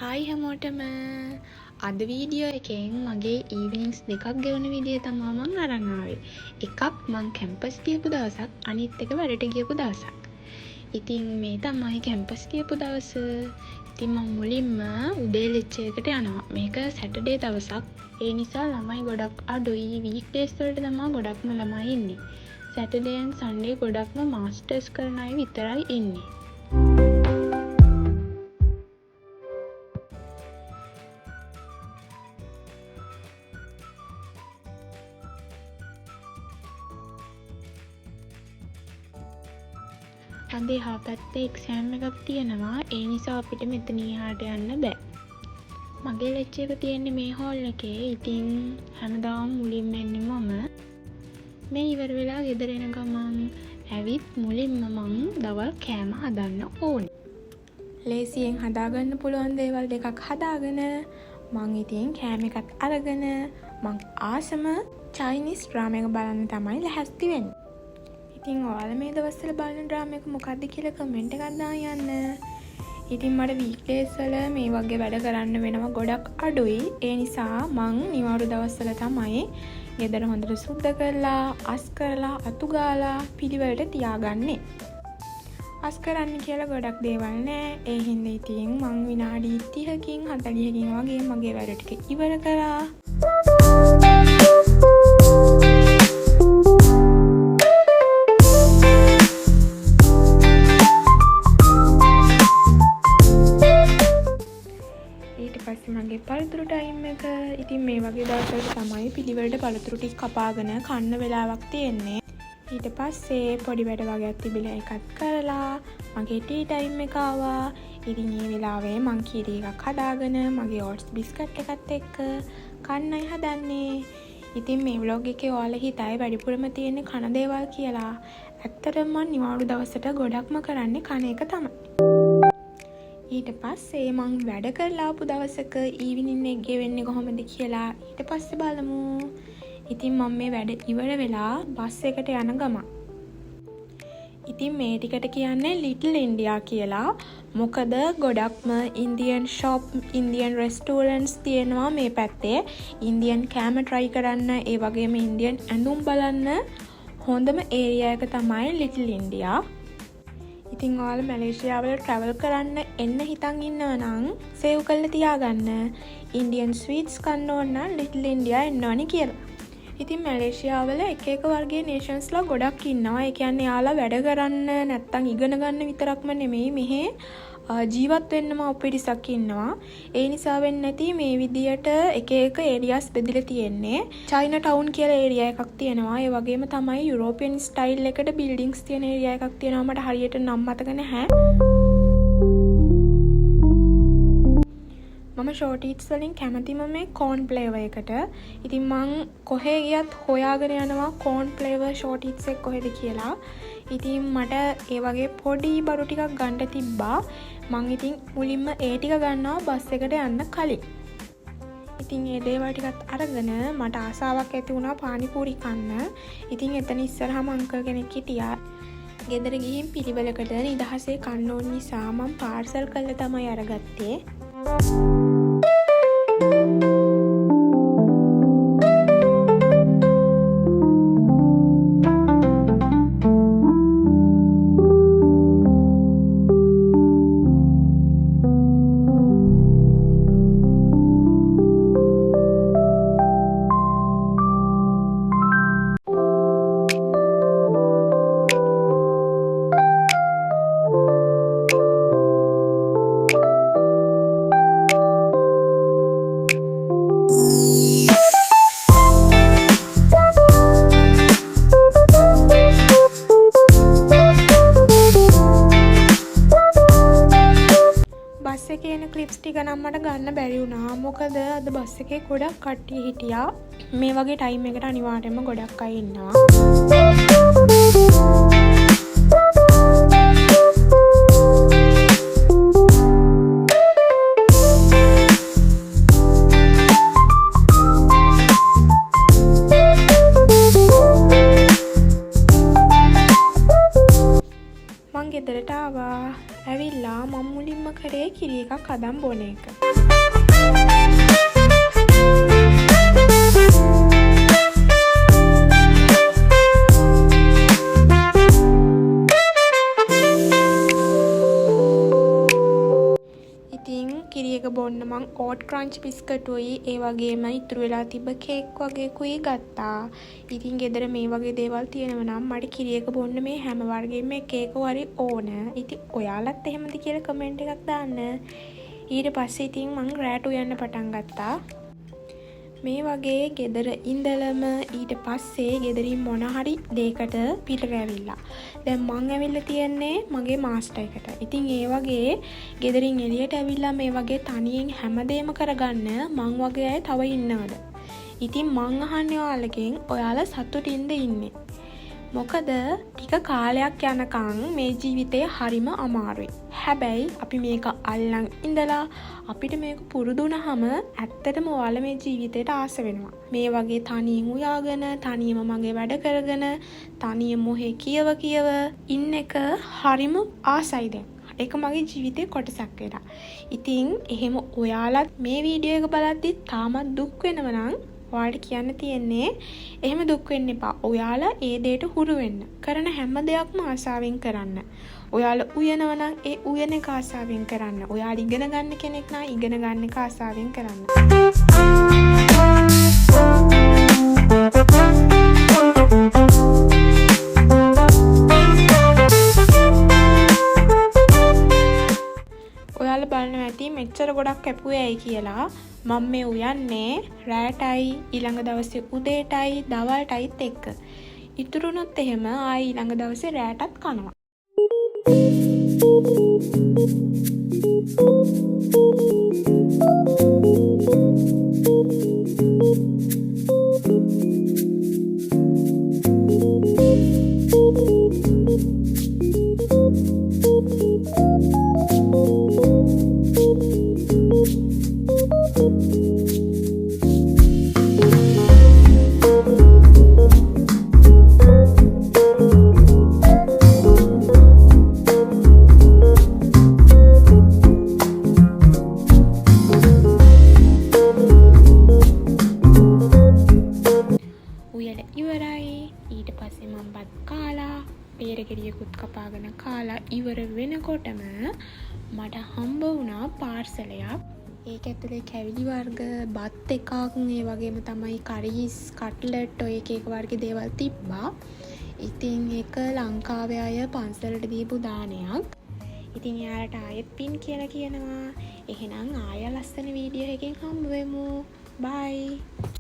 Hi හැමෝටම අද video එකෙන් මගේ ඊවිනිංස් දෙකක් ගෙවන විදිය තමයි මම අරන් ආවේ. එකක් මං කැම්පස් ගියපු දවසක්, අනිත් එක වැඩට ගියපු දවසක්. ඉතින් මේ තමයි කැම්පස් ගියපු දවස. ඉතින් මම මුලින්ම උදේ ලෙක්චර් එකට යනවා. මේක සැටර්ඩේ දවසක්. ඒ නිසා ළමයි ගොඩක් අඩුයි. වීක්ඩේස් වලට තමයි ගොඩක්ම ළමයි ඉන්නේ. සැටර්ඩේ and සන්ඩේ ගොඩක්ම මාස්ටර්ස් කරන අය විතරයි ඉන්නේ. අද එහා පැත්තේ එක්සෑම් එකක් තියෙනවා. ඒ නිසා අපිට මෙතන එහාට යන්න බෑ. මගේ ලෙක්චර් එක තියෙන්නේ මේ හෝල් එකේ. ඉතින් හැමදාම මුලින්ම එන්නේ මම. මේ ඉවර වෙලා ගෙදර එන ගමන් ඇවිත් මුලින්ම මං දවල් කෑම හදන්න ඕනේ. ලේසියෙන් හදාගන්න පුළුවන් දේවල් දෙකක් හදාගෙන මං ඉතින් කෑම එකත් අරගෙන මං ආසම චයිනීස් ඩ්‍රාමා එක බලන්න තමයි ලැහැස්ති වෙන්නේ. ඉතින් ඔයාලා මේ දවස්වල බලන ඩ්‍රාමා එක මොකක්ද කියලා කමෙන්ට් එකක් දාන්න යන්න. ඉතින් මට වීක්ඩේස් වල මේ වගේ වැඩ කරන්න වෙනවා ගොඩක් අඩුයි. ඒ නිසා මං නිවාඩු දවස්වල තමයි ගෙදර හොඳට සුද්ධ කරලා, අස් කරලා, අතු ගාලා පිළිවෙලට තියාගන්නේ. අස් කරන්න කියලා ගොඩක් දේවල් නෑ. ඒ හින්දා ඉතින් මං විනාඩි 30කින් 40කින් වගේ මගේ වැඩ ටික ඉවර කරා. මගේ පළතුරු ටයිම් එක. ඉතින් මේ වගේ දවස්වල තමයි පිළිවෙලට පළතුරු ටික කපාගෙන කන්න වෙලාවක් තියෙන්නේ. ඊට පස්සේ පොඩි වැඩ වගේක් තිබිලා එකත් කරලා මගේ ටී ටයිම් එක ආවා. ඉතින් මේ වෙලාවේ මං කීරි එකක් හදාගෙන මගේ ඕට්ස් බිස්කට් එකත් එක්ක කන්නයි හදන්නේ. ඉතින් මේ vlog එකේ ඔයාලා හිතයි වැඩිපුරම තියෙන්නේ කන දේවල් කියලා. ඇත්තටම මං නිවාඩු දවසට ගොඩක්ම කරන්නේ කන එක තමයි. ඊට පස්සේ මං වැඩ කරලා ආපු දවසක ඊවිනින් එක ගෙවෙන්නේ කොහොමද කියලා ඊට පස්සේ බලමු. ඉතින් මම මේ වැඩ ඉවර වෙලා බස් එකට යන ගමන්. ඉතින් මේ ටිකට කියන්නේ ලිටල් ඉන්ඩියා කියලා. මොකද ගොඩක්ම ඉන්දියන් ෂොප්, ඉන්දියන් රෙස්ටෝරන්ට්ස් තියෙනවා මේ පැත්තේ. ඉන්දියන් කෑම try කරන්න, ඒ වගේම ඉන්දියන් ඇඳුම් බලන්න හොඳම ඒරියා එක තමයි ලිටල් ඉන්ඩියා. ඉතින් ඔයාලා මැලේසියාවල ට්‍රැවල් කරන්න එන්න හිතන් ඉන්නවා නම් සේව් කරලා තියාගන්න. ඉන්දියන් ස්වීට්ස් කන්න ඕන නම් ලිටල් ඉන්ඩියා එන්න ඕනේ කියලා. ඉතින් මැලේසියාවල එක එක වර්ගයේ නේෂන්ස්ලා ගොඩක් ඉන්නවා. ඒ කියන්නේ යාලා වැඩ කරන්න නැත්තම් ඉගෙන ගන්න විතරක්ම නෙමෙයි මෙහෙ ජීවත් වෙන්නම අපිරිසක් ඉන්නවා. ඒ නිසා වෙන්නේ නැති මේ විදියට එක එක ඒරියාස් බෙදලා තියෙන්නේ. චයිනා ටවුන් කියලා ඒරියා එකක් තියෙනවා. ඒ වගේම තමයි යුරෝපියන් ස්ටයිල් එකට බිල්ඩින්ග්ස් තියෙන ඒරියා එකක් තියෙනවා. මට හරියට නම් මතක නැහැ. මම ෂෝට් ඊට්ස් වලින් කැමතිම මේ කෝන් ෆ්ලේවර් එකට. ඉතින් මං කොහේ ගියත් හොයාගෙන යනවා කෝන් ෆ්ලේවර් ෂෝට් ඊට්ස් එක කොහෙද කියලා. ඉතින් මට ඒ වගේ පොඩි බඩු ටිකක් ගන්න තිබ්බා. මං ඉතින් මුලින්ම ඒ ටික ගන්නවා බස් එකට යන්න කලින්. ඉතින් ඒ දේවල් ටිකත් අරගෙන මට ආසාවක් ඇති වුණා පානිපූරි කන්න. ඉතින් එතන ඉස්සරහම අංකල් කෙනෙක් හිටියා. ගෙදර ගිහින් පිළිවෙලකට නිදහසේ කන්න ඕන නිසා මම පාර්සල් කරලා තමයි අරගත්තේ. බස් එකේ එන ක්ලිප්ස් ටික නම් මට ගන්න බැරි වුණා. මොකද අද බස් එකේ ගොඩක් කට්ටිය හිටියා. මේ වගේ ටයිම් එකට අනිවාර්යයෙන්ම ගොඩක් අය ඉන්නවා. මං ගෙදරට ආවා. ඇවිල්ලා මම මුලින්ම කරේ කිරි එකක් හදන් බොන එක. කිරියක බොන්න මං ඕට් ක්‍රන්ච් බිස්කටුයි ඒ වගේම ඉතුරු වෙලා තිබ්බ කේක් වගේකුයි ගත්තා. ඉතින් ගෙදර මේ වගේ දේවල් තියෙනවා නම් මට කිරියක බොන්න මේ හැම වර්ගෙම එක එක හරි ඕන. ඉතින් ඔයාලත් එහෙමද කියලා කමෙන්ට් එකක් දාන්න. ඊට පස්සේ ඉතින් මං රෑට උයන්න පටන් ගත්තා. මේ වගේ ගෙදර ඉඳලම ඊට පස්සේ ගෙදරින් මොන හරි දෙයකට පිටර ඇවිල්ලා. දැන් මං ඇවිල්ලා තියන්නේ මගේ මාස්ටර් එකට. ඉතින් ඒ වගේ ගෙදරින් එළියට ඇවිල්ලා මේ වගේ තනියෙන් හැමදේම කරගන්න මං වගේ අය තව ඉන්නවද? ඉතින් මං අහන්නේ ඔයාලගෙන් ඔයාලා සතුටින්ද ඉන්නේ? මොකද ටික කාලයක් යනකම් මේ ජීවිතේ හරිම අමාරුයි. හැබැයි අපි මේක අල්ලන් ඉඳලා අපිට මේක පුරුදු වුණාම ඇත්තටම ඔයාලා මේ ජීවිතේට ආස වෙනවා. මේ වගේ තනියෙන් උයාගෙන, තනියම මගේ වැඩ කරගෙන, තනියම මොහේ කියව ඉන්න එක හරිම ආසයි දැන්. ඒක මගේ ජීවිතේ කොටසක් වෙලා. ඉතින් එහෙම ඔයාලත් මේ වීඩියෝ එක බලද්දි තාමත් දුක් වෙනව නම් ඔයාලට කියන්න තියෙන්නේ එහෙම දුක් වෙන්න එපා. ඔයාලා ඒ දෙයට හුරු වෙන්න. කරන හැම දෙයක්ම ආසාවෙන් කරන්න. ඔයාලා උයනවා නම් ඒ උයන එක ආසාවෙන් කරන්න. ඔයාලා ඉගෙන ගන්න කෙනෙක් නම් ඉගෙන ගන්න එක ආසාවෙන් කරන්න. ඔයාලා බලනවා ඇති මෙච්චර ගොඩක් කැපුවේ ඇයි කියලා. මම මේ උයන්නේ රෑටයි ඊළඟ දවසේ උදේටයි දවල්ටයිත් එක්ක. ඉතුරුනොත් එහෙම ආයි ඊළඟ දවසේ රෑටත් කනවා. ඊට පස්සේ මම බත් කාලා පේරගෙඩියකුත් කපාගෙන කාලා ඉවර වෙනකොටම මට හම්බ වුණා පාර්සලයක්. ඒක ඇතුලේ කැවිලි වර්ග බත් එකක් ඒ වගේම තමයි කරීස් කට්ලට් ඔය එක එක වර්ග දේවල් තිබ්බා. ඉතින් ඒක ලංකාවේ අය පන්සලට දීපු දානයක්. ඉතින් එයාලට ආයෙත් පින් කියලා කියනවා. එහෙනම් ආයෙ ලස්සන වීඩියෝ එකකින් හම්බ වෙමු. බයි.